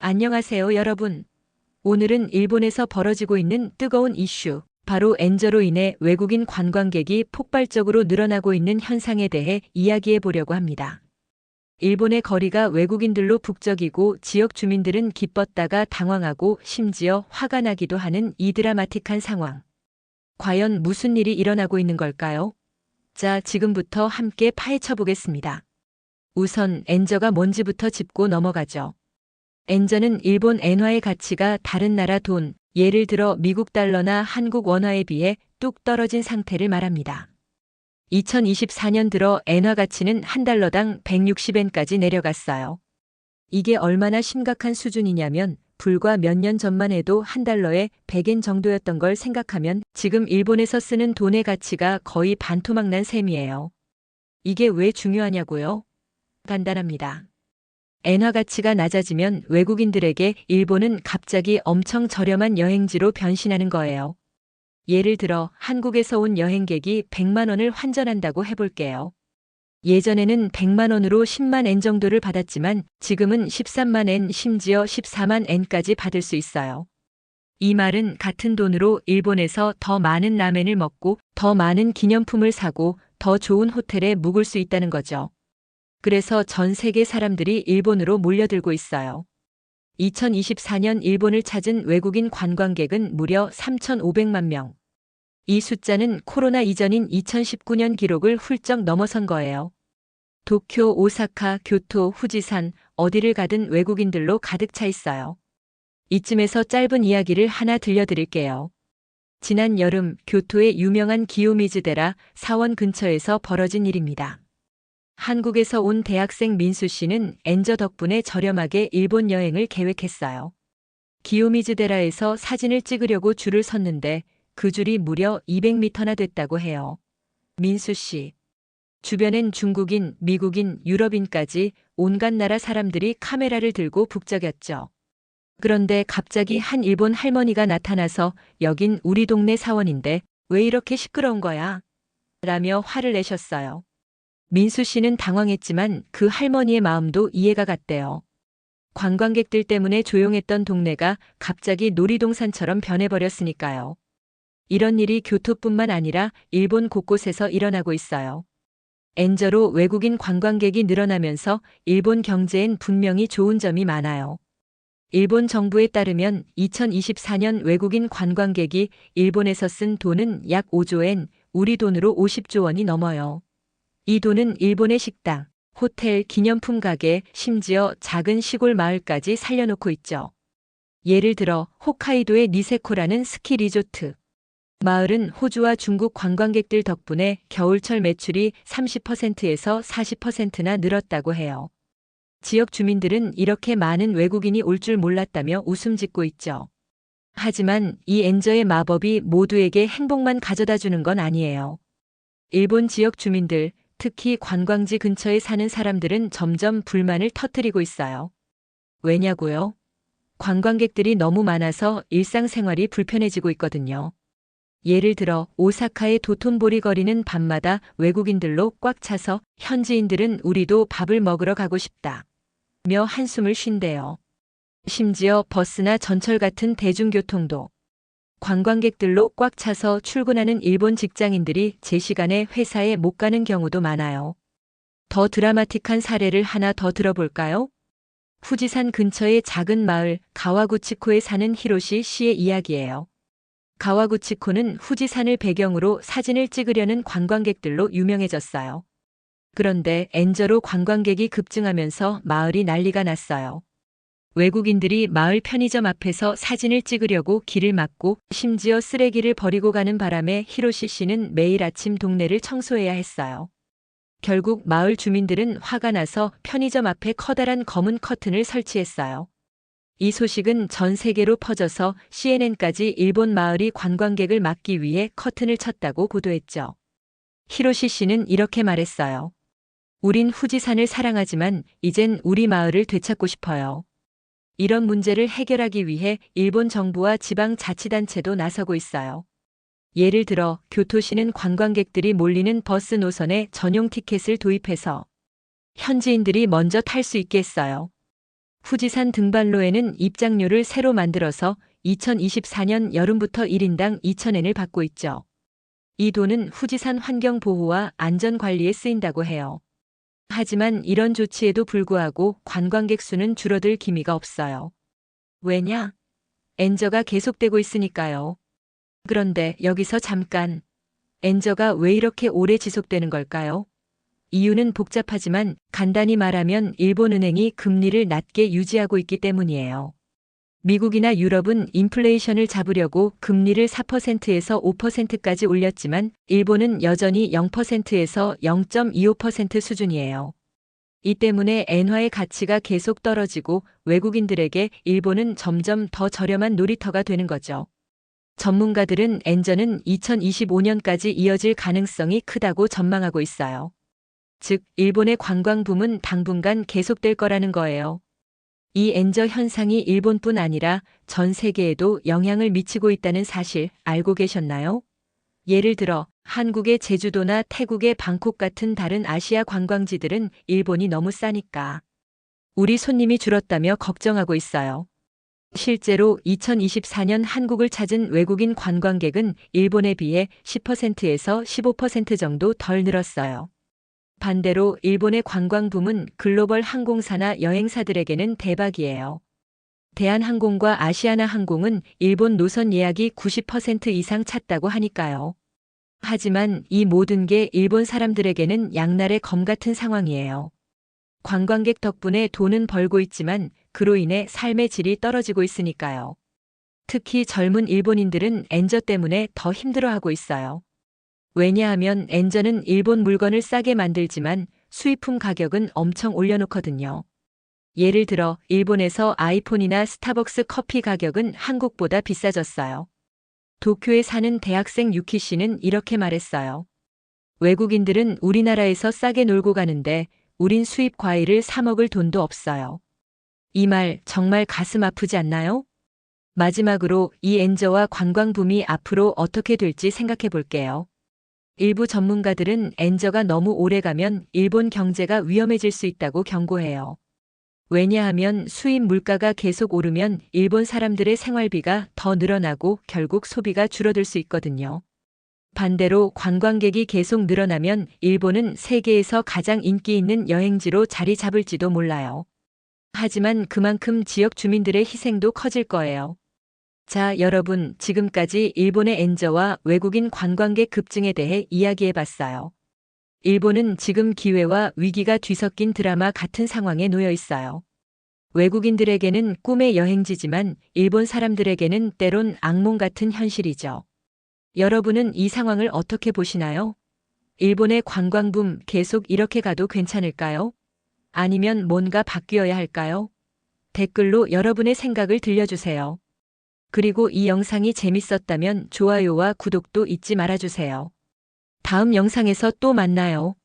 안녕하세요, 여러분. 오늘은 일본에서 벌어지고 있는 뜨거운 이슈, 바로 엔저로 인해 외국인 관광객이 폭발적으로 늘어나고 있는 현상에 대해 이야기해 보려고 합니다. 일본의 거리가 외국인들로 북적이고 지역 주민들은 기뻤다가 당황하고 심지어 화가 나기도 하는 이 드라마틱한 상황. 과연 무슨 일이 일어나고 있는 걸까요? 자, 지금부터 함께 파헤쳐 보겠습니다. 우선 엔저가 뭔지부터 짚고 넘어가죠. 엔저는 일본 엔화의 가치가 다른 나라 돈, 예를 들어 미국 달러나 한국 원화에 비해 뚝 떨어진 상태를 말합니다. 2024년 들어 엔화 가치는 한 달러당 160엔까지 내려갔어요. 이게 얼마나 심각한 수준이냐면 불과 몇 년 전만 해도 한 달러에 100엔 정도였던 걸 생각하면 지금 일본에서 쓰는 돈의 가치가 거의 반토막 난 셈이에요. 이게 왜 중요하냐고요? 간단합니다. 엔화 가치가 낮아지면 외국인들에게 일본은 갑자기 엄청 저렴한 여행지로 변신하는 거예요. 예를 들어 한국에서 온 여행객이 100만 원을 환전한다고 해볼게요. 예전에는 100만 원으로 10만 엔 정도를 받았지만 지금은 13만 엔, 심지어 14만 엔까지 받을 수 있어요. 이 말은 같은 돈으로 일본에서 더 많은 라멘을 먹고 더 많은 기념품을 사고 더 좋은 호텔에 묵을 수 있다는 거죠. 그래서 전 세계 사람들이 일본으로 몰려들고 있어요. 2024년 일본을 찾은 외국인 관광객은 무려 3,500만 명. 이 숫자는 코로나 이전인 2019년 기록을 훌쩍 넘어선 거예요. 도쿄, 오사카, 교토, 후지산, 어디를 가든 외국인들로 가득 차 있어요. 이쯤에서 짧은 이야기를 하나 들려드릴게요. 지난 여름 교토의 유명한 기요미즈데라 사원 근처에서 벌어진 일입니다. 한국에서 온 대학생 민수 씨는 엔저 덕분에 저렴하게 일본 여행을 계획했어요. 기요미즈데라에서 사진을 찍으려고 줄을 섰는데 그 줄이 무려 200m나 됐다고 해요. 민수 씨. 주변엔 중국인, 미국인, 유럽인까지 온갖 나라 사람들이 카메라를 들고 북적였죠. 그런데 갑자기 한 일본 할머니가 나타나서 여긴 우리 동네 사원인데 왜 이렇게 시끄러운 거야? 라며 화를 내셨어요. 민수 씨는 당황했지만 그 할머니의 마음도 이해가 갔대요. 관광객들 때문에 조용했던 동네가 갑자기 놀이동산처럼 변해버렸으니까요. 이런 일이 교토뿐만 아니라 일본 곳곳에서 일어나고 있어요. 엔저로 외국인 관광객이 늘어나면서 일본 경제엔 분명히 좋은 점이 많아요. 일본 정부에 따르면 2024년 외국인 관광객이 일본에서 쓴 돈은 약 5조엔, 우리 돈으로 50조 원이 넘어요. 이 돈은 일본의 식당, 호텔, 기념품 가게, 심지어 작은 시골 마을까지 살려놓고 있죠. 예를 들어 홋카이도의 니세코라는 스키 리조트. 마을은 호주와 중국 관광객들 덕분에 겨울철 매출이 30%에서 40%나 늘었다고 해요. 지역 주민들은 이렇게 많은 외국인이 올 줄 몰랐다며 웃음 짓고 있죠. 하지만 이 엔저의 마법이 모두에게 행복만 가져다 주는 건 아니에요. 일본 지역 주민들, 특히 관광지 근처에 사는 사람들은 점점 불만을 터뜨리고 있어요. 왜냐고요? 관광객들이 너무 많아서 일상생활이 불편해지고 있거든요. 예를 들어 오사카의 도톤보리 거리는 밤마다 외국인들로 꽉 차서 현지인들은 우리도 밥을 먹으러 가고 싶다 며 한숨을 쉰대요. 심지어 버스나 전철 같은 대중교통도 관광객들로 꽉 차서 출근하는 일본 직장인들이 제 시간에 회사에 못 가는 경우도 많아요. 더 드라마틱한 사례를 하나 더 들어볼까요? 후지산 근처의 작은 마을 가와구치코에 사는 히로시 씨의 이야기예요. 가와구치코는 후지산을 배경으로 사진을 찍으려는 관광객들로 유명해졌어요. 그런데 엔저로 관광객이 급증하면서 마을이 난리가 났어요. 외국인들이 마을 편의점 앞에서 사진을 찍으려고 길을 막고 심지어 쓰레기를 버리고 가는 바람에 히로시 씨는 매일 아침 동네를 청소해야 했어요. 결국 마을 주민들은 화가 나서 편의점 앞에 커다란 검은 커튼을 설치했어요. 이 소식은 전 세계로 퍼져서 CNN까지 일본 마을이 관광객을 막기 위해 커튼을 쳤다고 보도했죠. 히로시 씨는 이렇게 말했어요. 우린 후지산을 사랑하지만 이젠 우리 마을을 되찾고 싶어요. 이런 문제를 해결하기 위해 일본 정부와 지방자치단체도 나서고 있어요. 예를 들어 교토시는 관광객들이 몰리는 버스 노선에 전용 티켓을 도입해서 현지인들이 먼저 탈 수 있게 했어요. 후지산 등반로에는 입장료를 새로 만들어서 2024년 여름부터 1인당 2,000엔을 받고 있죠. 이 돈은 후지산 환경 보호와 안전 관리에 쓰인다고 해요. 하지만 이런 조치에도 불구하고 관광객 수는 줄어들 기미가 없어요. 왜냐? 엔저가 계속되고 있으니까요. 그런데 여기서 잠깐, 엔저가 왜 이렇게 오래 지속되는 걸까요? 이유는 복잡하지만 간단히 말하면 일본은행이 금리를 낮게 유지하고 있기 때문이에요. 미국이나 유럽은 인플레이션을 잡으려고 금리를 4%에서 5%까지 올렸지만 일본은 여전히 0%에서 0.25% 수준이에요. 이 때문에 엔화의 가치가 계속 떨어지고 외국인들에게 일본은 점점 더 저렴한 놀이터가 되는 거죠. 전문가들은 엔저는 2025년까지 이어질 가능성이 크다고 전망하고 있어요. 즉, 일본의 관광 붐은 당분간 계속될 거라는 거예요. 이 엔저 현상이 일본뿐 아니라 전 세계에도 영향을 미치고 있다는 사실 알고 계셨나요? 예를 들어 한국의 제주도나 태국의 방콕 같은 다른 아시아 관광지들은 일본이 너무 싸니까 우리 손님이 줄었다며 걱정하고 있어요. 실제로 2024년 한국을 찾은 외국인 관광객은 일본에 비해 10%에서 15% 정도 덜 늘었어요. 반대로 일본의 관광 붐은 글로벌 항공사나 여행사들에게는 대박이에요. 대한항공과 아시아나 항공은 일본 노선 예약이 90% 이상 찼다고 하니까요. 하지만 이 모든 게 일본 사람들에게는 양날의 검 같은 상황이에요. 관광객 덕분에 돈은 벌고 있지만 그로 인해 삶의 질이 떨어지고 있으니까요. 특히 젊은 일본인들은 엔저 때문에 더 힘들어하고 있어요. 왜냐하면 엔저는 일본 물건을 싸게 만들지만 수입품 가격은 엄청 올려놓거든요. 예를 들어 일본에서 아이폰이나 스타벅스 커피 가격은 한국보다 비싸졌어요. 도쿄에 사는 대학생 유키 씨는 이렇게 말했어요. 외국인들은 우리나라에서 싸게 놀고 가는데 우린 수입 과일을 사 먹을 돈도 없어요. 이 말 정말 가슴 아프지 않나요? 마지막으로 이 엔저와 관광붐이 앞으로 어떻게 될지 생각해 볼게요. 일부 전문가들은 엔저가 너무 오래 가면 일본 경제가 위험해질 수 있다고 경고해요. 왜냐하면 수입 물가가 계속 오르면 일본 사람들의 생활비가 더 늘어나고 결국 소비가 줄어들 수 있거든요. 반대로 관광객이 계속 늘어나면 일본은 세계에서 가장 인기 있는 여행지로 자리 잡을지도 몰라요. 하지만 그만큼 지역 주민들의 희생도 커질 거예요. 자, 여러분, 지금까지 일본의 엔저와 외국인 관광객 급증에 대해 이야기해 봤어요. 일본은 지금 기회와 위기가 뒤섞인 드라마 같은 상황에 놓여 있어요. 외국인들에게는 꿈의 여행지지만 일본 사람들에게는 때론 악몽 같은 현실이죠. 여러분은 이 상황을 어떻게 보시나요? 일본의 관광붐 계속 이렇게 가도 괜찮을까요? 아니면 뭔가 바뀌어야 할까요? 댓글로 여러분의 생각을 들려주세요. 그리고 이 영상이 재밌었다면 좋아요와 구독도 잊지 말아주세요. 다음 영상에서 또 만나요.